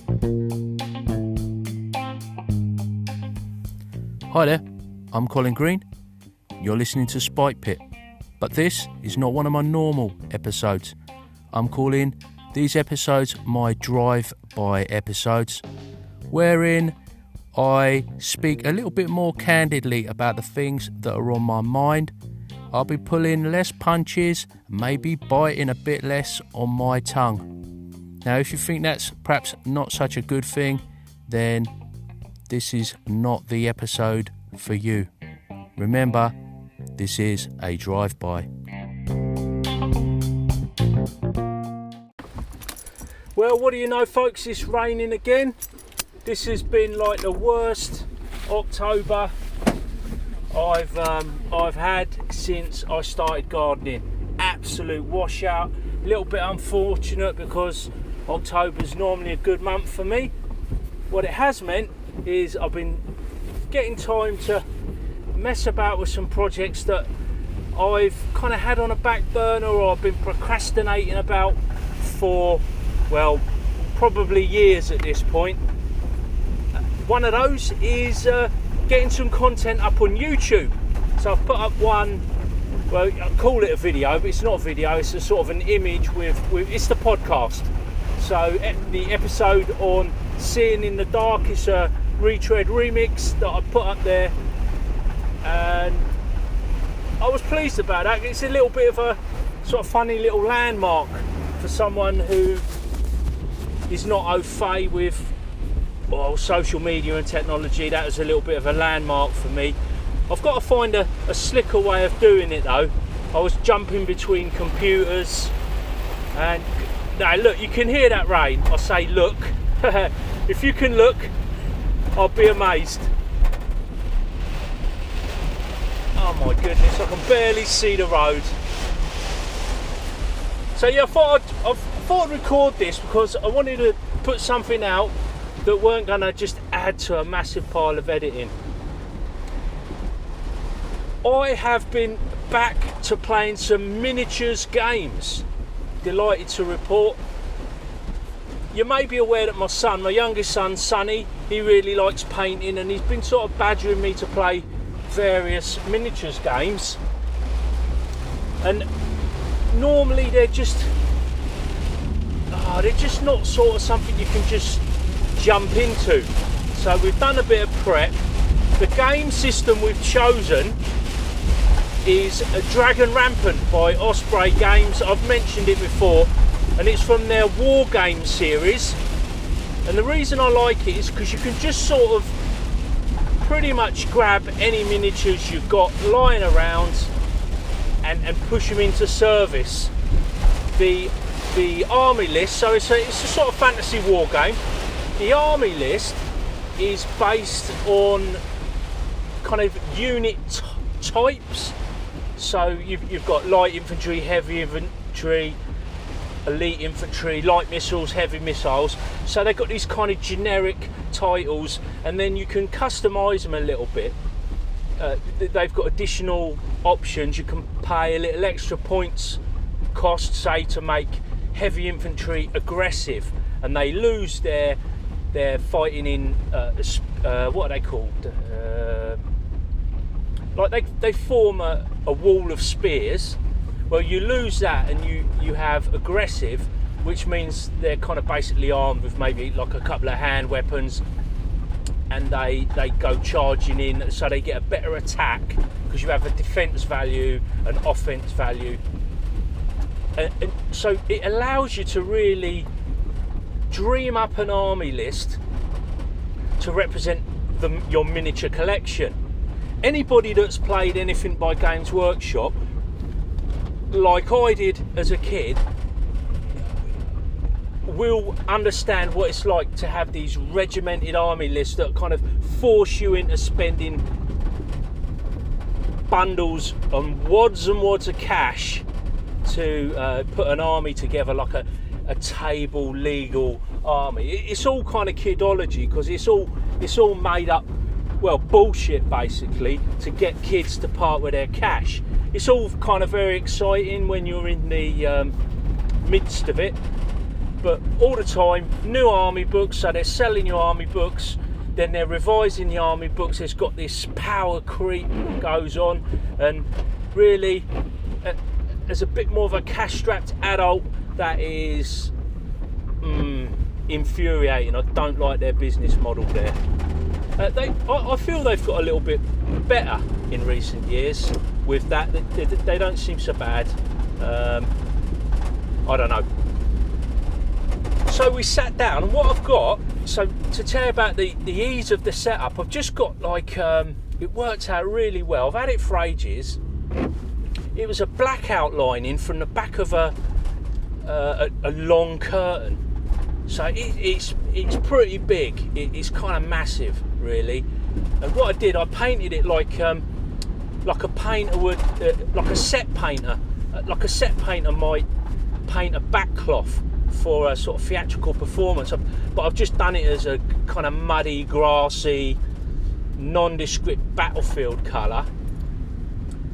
Hi there, I'm Colin Green. You're listening to Spike Pit, but this is not one of my normal episodes. I'm calling these episodes my drive-by episodes, wherein I speak a little bit more candidly about the things that are on my mind. I'll be pulling less punches, maybe biting a bit less on my tongue. Now, if you think that's perhaps not such a good thing, then this is not the episode for you. Remember, this is a drive-by. Well, what do you know, folks? It's raining again. This has been like the worst October I've had since I started gardening. Absolute washout. A little bit unfortunate because October's normally a good month for me. What it has meant is I've been getting time to mess about with some projects that I've kind of had on a back burner or I've been procrastinating about for, well, probably years at this point. One of those is getting some content up on YouTube. So I've put up one, well, I call it a video, but it's not a video, it's a sort of an image with it's the podcast. So the episode on Seeing in the Dark is a retread remix that I put up there, and I was pleased about that. It's a little bit of a sort of funny little landmark for someone who is not au fait with social media and technology. That was a little bit of a landmark for me. I've got to find a slicker way of doing it though. I was jumping between computers, and now look, you can hear that rain. I say look. If you can look, I'll be amazed. Oh my goodness, I can barely see the road. So yeah, I thought I'd record this because I wanted to put something out that weren't going to just add to a massive pile of editing. I have been back to playing some miniatures games. Delighted to report. You may be aware that my youngest son, Sonny, he really likes painting, and he's been sort of badgering me to play various miniatures games. And normally they're just not sort of something you can just jump into. So we've done a bit of prep. The game system we've chosen is a Dragon Rampant by Osprey Games. I've mentioned it before, and it's from their War Game series. And the reason I like it is because you can just sort of pretty much grab any miniatures you've got lying around and push them into service. The army list, so it's a sort of fantasy war game. The army list is based on kind of unit types. So you've got light infantry, heavy infantry, elite infantry, light missiles, heavy missiles. So they've got these kind of generic titles, and then you can customize them a little bit. They've got additional options. You can pay a little extra points cost, say, to make heavy infantry aggressive, and they lose their fighting in what are they called? Like they form a wall of spears. Well, you lose that and you have aggressive, which means they're kind of basically armed with maybe like a couple of hand weapons, and they go charging in, so they get a better attack because you have a defense value, an offense value, and so it allows you to really dream up an army list to represent your miniature collection. Anybody that's played anything by Games Workshop, like I did as a kid, will understand what it's like to have these regimented army lists that kind of force you into spending bundles and wads of cash to put an army together, like a table legal army. It's all kind of kidology because it's all made up, well, bullshit basically, to get kids to part with their cash. It's all kind of very exciting when you're in the midst of it. But all the time, new army books, so they're selling you army books, then they're revising the army books. It's got this power creep that goes on, and really, as a bit more of a cash-strapped adult, that is infuriating. I don't like their business model there. I feel they've got a little bit better in recent years with that. They don't seem so bad. I don't know. So we sat down, and what I've got, so to tell you about the ease of the setup, I've just got like, it worked out really well. I've had it for ages. It was a black outlining from the back of a long curtain. So it's pretty big. It's kind of massive, really. And what I did, I painted it like a painter would, like a set painter might paint a backcloth for a sort of theatrical performance. But I've just done it as a kind of muddy, grassy, nondescript battlefield colour.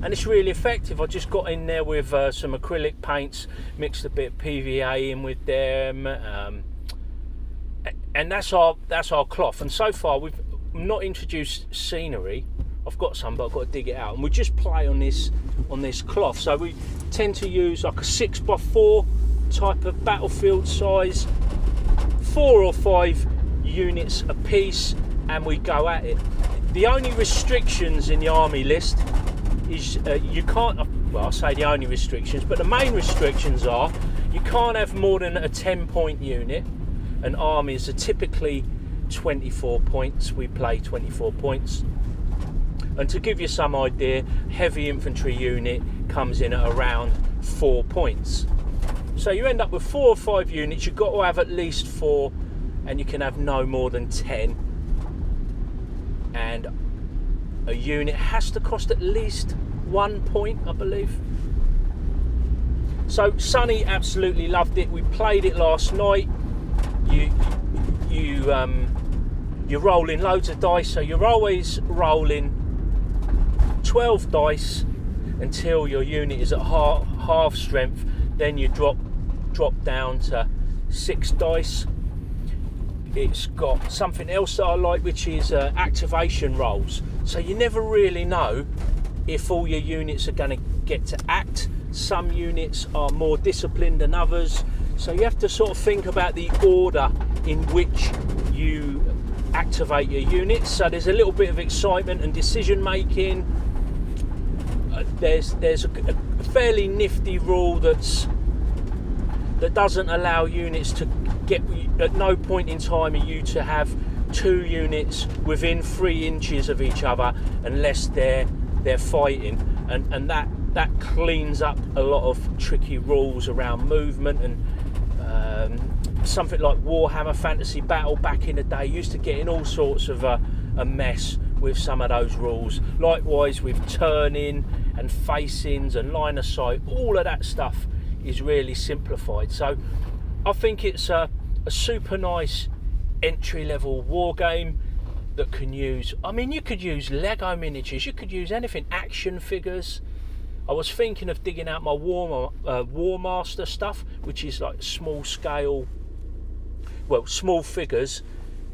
And it's really effective. I just got in there with some acrylic paints, mixed a bit of PVA in with them, and that's our cloth. And so far we've not introduced scenery. I've got some, but I've got to dig it out. And we just play on this cloth. So we tend to use like a 6x4 type of battlefield size, 4 or 5 units a piece, and we go at it. The only restrictions in the army list is you can't, well, I say the only restrictions, but the main restrictions are you can't have more than a 10-point unit, and armies are typically 24 points. We play 24 points. And to give you some idea, heavy infantry unit comes in at around 4 points. So you end up with 4 or 5 units. You've got to have at least 4, and you can have no more than 10. And a unit has to cost at least 1 point, I believe. So Sonny absolutely loved it. We played it last night. You're rolling loads of dice, so you're always rolling 12 dice until your unit is at half strength. Then you drop down to 6 dice. It's got something else that I like, which is activation rolls. So you never really know if all your units are going to get to act. Some units are more disciplined than others, so you have to sort of think about the order in which you activate your units. So there's a little bit of excitement and decision making. There's a fairly nifty rule that doesn't allow units to get, at no point in time are you to have 2 units within 3 inches of each other unless they're fighting, and that cleans up a lot of tricky rules around movement. And something like Warhammer Fantasy Battle back in the day used to get in all sorts of a mess with some of those rules. Likewise with turning and facings and line of sight, all of that stuff is really simplified. So I think it's a super nice entry-level war game that can use, I mean, you could use Lego miniatures, you could use anything, action figures. I was thinking of digging out my War Master stuff, which is like small scale, well, small figures,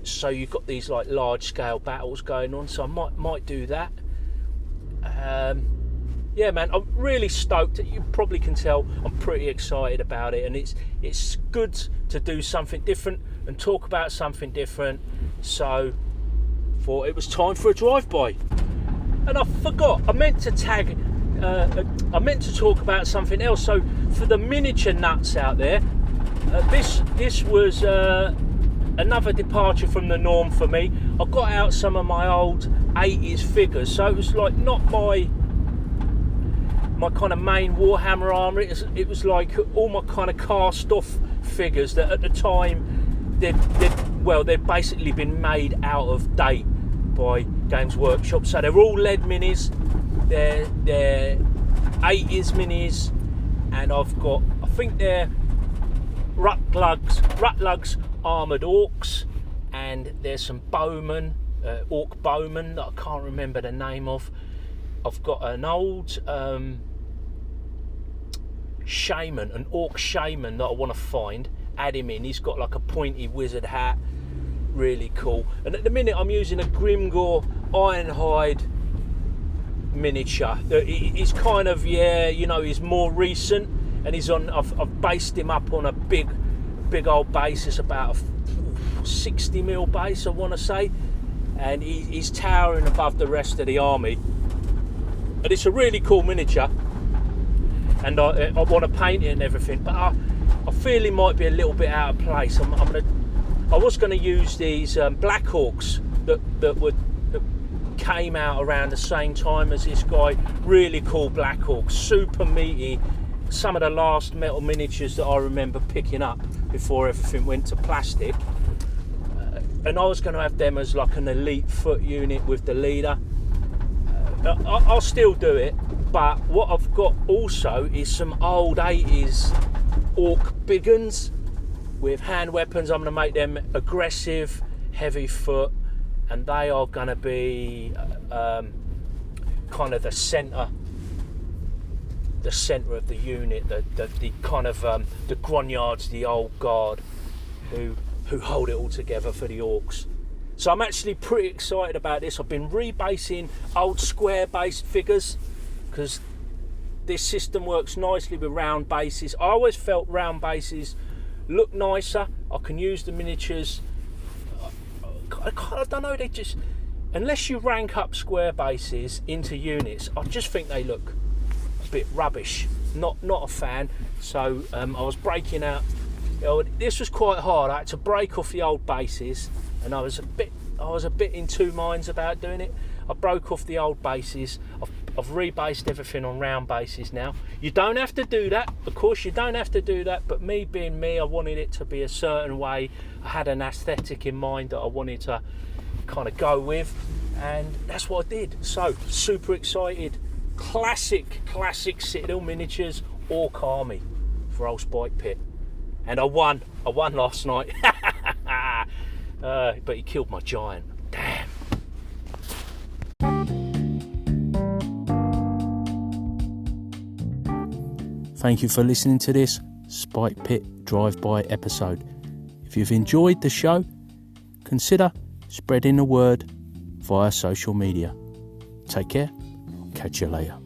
so you've got these like large scale battles going on, so I might do that. Yeah, man, I'm really stoked. You probably can tell I'm pretty excited about it, and it's good to do something different and talk about something different. So thought it was time for a drive-by. And I forgot, I meant to talk about something else. So for the miniature nuts out there, this was another departure from the norm for me. I got out some of my old 80s figures, so it was like not my kind of main Warhammer armour. It was like all my kind of cast off figures that at the time they'd basically been made out of date by Games Workshop. So they're all lead minis, they're 80s minis, and I've got, I think they're Rutlugs armoured orcs, and there's some bowmen, orc bowmen that I can't remember the name of. I've got an old shaman, an orc shaman that I want to find, add him in. He's got like a pointy wizard hat, really cool. And at the minute I'm using a Grimgore Ironhide miniature. He's kind of, he's more recent, and I've based him up on a big old base. It's about a 60mm base, I want to say, and he's towering above the rest of the army. And it's a really cool miniature, and I want to paint it and everything, but I feel he might be a little bit out of place. I was going to use these Black Hawks that came out around the same time as this guy. Really cool Black Hawks, super meaty. Some of the last metal miniatures that I remember picking up before everything went to plastic. And I was going to have them as like an elite foot unit with the leader. I'll still do it, but what I've got also is some old 80s orc big uns with hand weapons. I'm going to make them aggressive, heavy foot, and they are going to be kind of the centre of the unit, the kind of the grognards, the old guard who hold it all together for the orcs. So I'm actually pretty excited about this. I've been rebasing old square-based figures because this system works nicely with round bases. I always felt round bases look nicer. I can use the miniatures. I don't know, they just, unless you rank up square bases into units, I just think they look a bit rubbish. Not a fan. So I was breaking out. This was quite hard. I had to break off the old bases, and I was a bit in two minds about doing it. I broke off the old bases. I've rebased everything on round bases now. You don't have to do that. Of course, you don't have to do that. But me being me, I wanted it to be a certain way. I had an aesthetic in mind that I wanted to kind of go with, and that's what I did. So super excited. Classic Citadel miniatures, Orc Army for old Spike Pit. And I won last night. But he killed my giant. Damn. Thank you for listening to this Spike Pit drive-by episode. If you've enjoyed the show, consider spreading the word via social media. Take care. Catch you later.